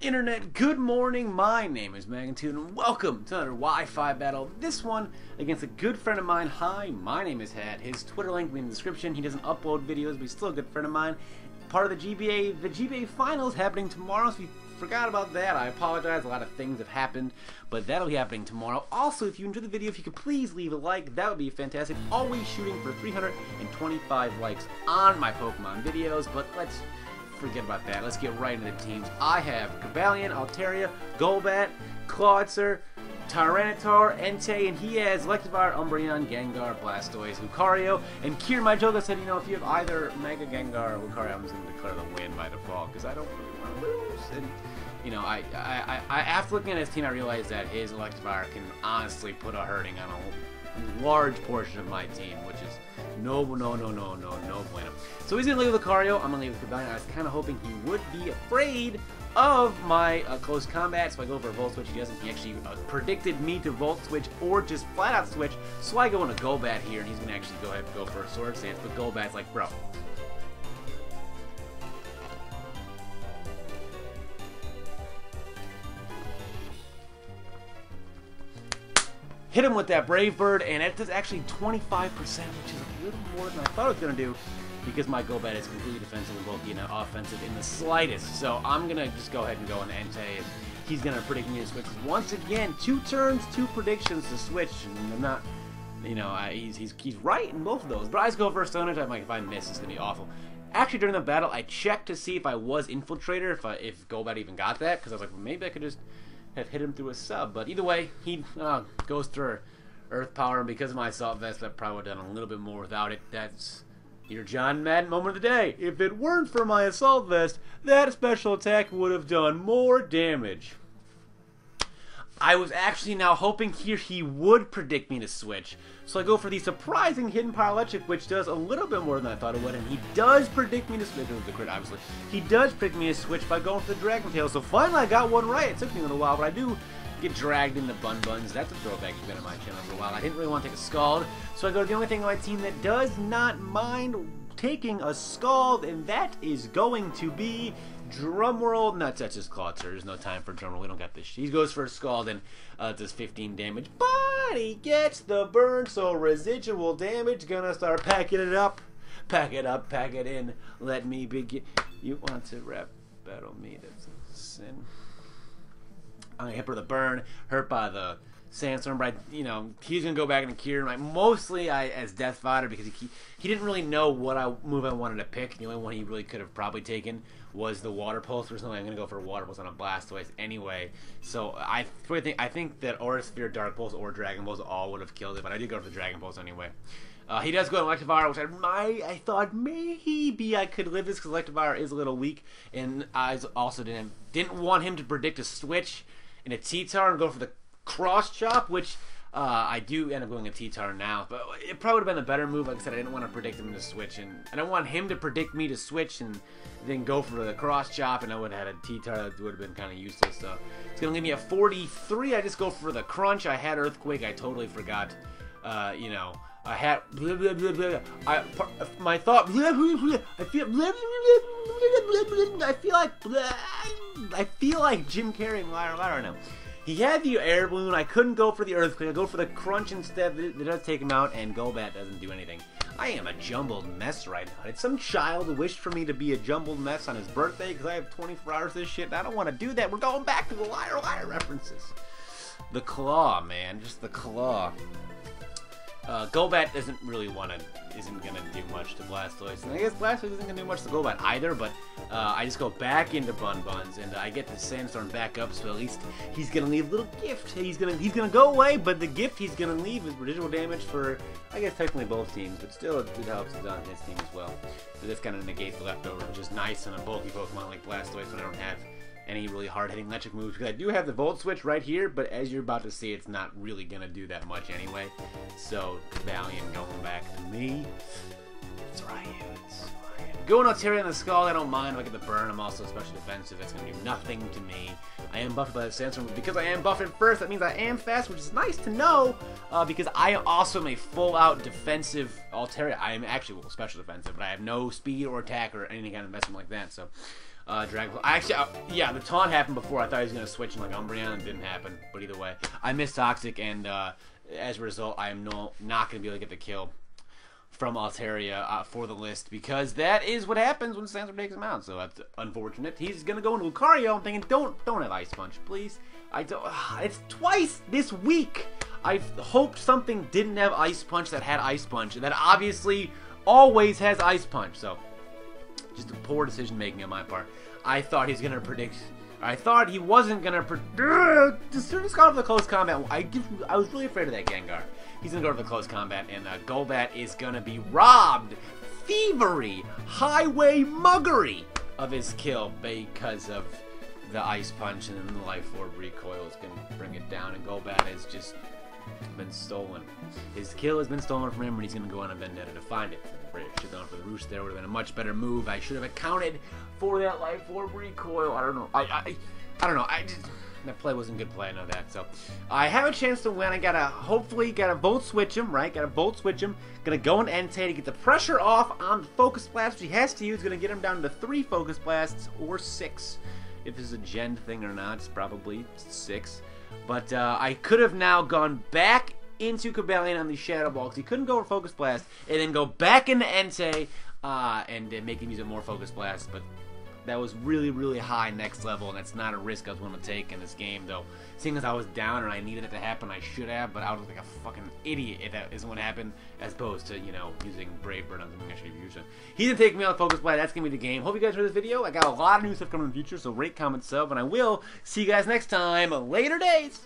Internet, good morning. My name is Magnitude, and welcome to another Wi-Fi battle. This one against a good friend of mine. HiMyNameIsHat. His Twitter link will be in the description. He doesn't upload videos, but he's still a good friend of mine. Part of the GBA finals happening tomorrow. So if you forgot about that, I apologize. A lot of things have happened, but that'll be happening tomorrow. Also, if you enjoyed the video, if you could please leave a like, that would be fantastic. Always shooting for 325 likes on my Pokemon videos, but let's forget about that. Let's get right into the teams. I have Cobalion, Altaria, Golbat, Clawitzer, Tyranitar, Entei, and he has Electivire, Umbreon, Gengar, Blastoise, Lucario, and Kier, my Joga, said, you know, if you have either Mega Gengar or Lucario, I'm just going to declare the win by default, because I don't really want to lose. And, you know, after looking at his team, I realized that his Electivire can honestly put a hurting on a large portion of my team, which is no bueno. So he's going to leave with Lucario. I'm going to leave with Cobalion. I was kind of hoping he would be afraid of my close combat, so I go for a Volt Switch. He doesn't. He actually predicted me to Volt Switch or just flat out switch, so I go into Golbat here, and he's going to actually go ahead and go for a Sword Stance, but Golbat's like, bro. Hit him with that Brave Bird, and it does actually 25%, which is a little more than I thought it was going to do, because my Golbat is completely defensive and bulky and not offensive in the slightest. So I'm going to just go ahead and go on Entei, and he's going to predict me to switch. Once again, 2 turns, 2 predictions to switch, and I'm not, you know, he's right in both of those. But I just go for a Stone Edge. I'm like, if I miss, it's going to be awful. Actually, during the battle, I checked to see if I was Infiltrator, if Golbat even got that, because I was like, well, maybe I could just have hit him through a sub, but either way, he goes through Earth Power, and because of my Assault Vest, I probably would have done a little bit more without it. That's your John Madden moment of the day. If it weren't for my Assault Vest, that special attack would have done more damage. I was actually now hoping here he would predict me to switch, so I go for the surprising Hidden Power Electric, which does a little bit more than I thought it would, and he does predict me to switch. It was the crit, obviously. He does predict me to switch by going for the Dragon Tail, so finally I got one right. It took me a little while, but I do get dragged into Bun Buns. That's a throwback you've been on my channel for a while. I didn't really want to take a Scald, so I go to the only thing on my team that does not mind taking a Scald, and that is going to be drumroll. Not touch his Clawitzer. There's no time for drumroll. We don't got this. He goes for a Scald, and it does 15 damage, but he gets the burn, so residual damage. Gonna start packing it up. Pack it up, pack it in. Let me begin. You want to rep battle me? That's a sin. I'm gonna hit for the burn, hurt by the Sandstorm, but you know, he's gonna go back and cure. Mostly as Death Fodder, because he didn't really know what move I wanted to pick. The only one he really could have probably taken was the Water Pulse or something. I'm gonna go for a Water Pulse on a Blastoise anyway. So I think that Aura Sphere, Dark Pulse, or Dragon Pulse all would have killed it, but I did go for the Dragon Pulse anyway. He does go to Electivire, which I thought maybe I could live this because Electivire is a little weak, and I also didn't want him to predict a switch in a T-Tar and go for the Cross Chop, which I do end up going a T-Tar now, but it probably would have been a better move. Like I said, I didn't want to predict him to switch, and I don't want him to predict me to switch and then go for the Cross Chop, and I would have had a T-Tar that would have been kind of useless. So it's going to leave me at 43. I just go for the Crunch. I had Earthquake. I totally forgot, you know, I had my thought. I feel like Jim Carrey and Liar right now. He had the Air Balloon. I couldn't go for the Earthquake. I go for the Crunch instead. It does take him out, and Golbat doesn't do anything. I am a jumbled mess right now. Did some child wish for me to be a jumbled mess on his birthday because I have 24 hours of this shit, and I don't want to do that. We're going back to the Liar references. The Claw, man. Just the Claw. Golbat isn't gonna do much to Blastoise, and I guess Blastoise isn't gonna do much to Golbat either. But I just go back into Bun Buns, and I get the Sandstorm back up, so at least he's gonna leave a little gift. He's gonna go away, but the gift he's gonna leave is residual damage for, I guess, technically both teams, but still it helps on his team as well. So this kind of negates the leftover, which is nice on a bulky Pokemon like Blastoise when I don't have any really hard-hitting electric moves, because I do have the Volt Switch right here, but as you're about to see, it's not really going to do that much anyway. So, Valiant going back to me. It's right here. Going Altaria on the Skull, I don't mind if I get the burn. I'm also especially defensive. That's going to do nothing to me. I am buffed by the Sandstorm, but because I am buffed at first, that means I am fast, which is nice to know, because I also am a full-out defensive Altaria. I am actually, well, special defensive, but I have no speed or attack or any kind of investment like that, so Dragon. Yeah, the taunt happened before. I thought he was going to switch in like Umbreon, and it didn't happen. But either way, I missed Toxic, and as a result, I am not going to be able to get the kill from Altaria for the list, because that is what happens when Sandstorm takes him out. So that's unfortunate. He's going to go into Lucario. I'm thinking, don't have Ice Punch, please. I don't. It's twice this week. I hoped something didn't have Ice Punch that had Ice Punch, and that obviously always has Ice Punch. So just a poor decision making on my part. I thought he's gonna predict. I thought he wasn't gonna predict. Just got off the close combat. I was really afraid of that Gengar. He's gonna go to the close combat, and Golbat is gonna be robbed, thievery, highway muggery of his kill because of the Ice Punch, and then the Life Orb recoil is gonna bring it down, and Golbat has just been stolen. His kill has been stolen from him, and he's gonna go on a vendetta to find it. Should have gone for the roost there. Would have been a much better move. I should have accounted for that Life Orb recoil. I don't know. I don't know. That play wasn't good play. I know that. So I have a chance to win. I hopefully gotta Volt Switch him, right? Gotta Volt Switch him. Gonna go in Entei to get the pressure off on the Focus Blast, which he has to use. Gonna get him down to 3 Focus Blasts or 6. If this is a gen thing or not, it's probably 6. But I could have now gone back into Cobalion on the Shadow Ball, because he couldn't go for Focus Blast, and then go back into Entei and make him use a more Focus Blast. But that was really, really high next level, and that's not a risk I was willing to take in this game, though. Seeing as I was down and I needed it to happen, I should have, but I was like a fucking idiot if that isn't what happened, as opposed to, you know, using Brave Bird on something I should have used. He's gonna take me on the Focus Blast. That's gonna be the game. Hope you guys enjoyed this video. I got a lot of new stuff coming in the future, so rate, comment, sub, and I will see you guys next time. Later days!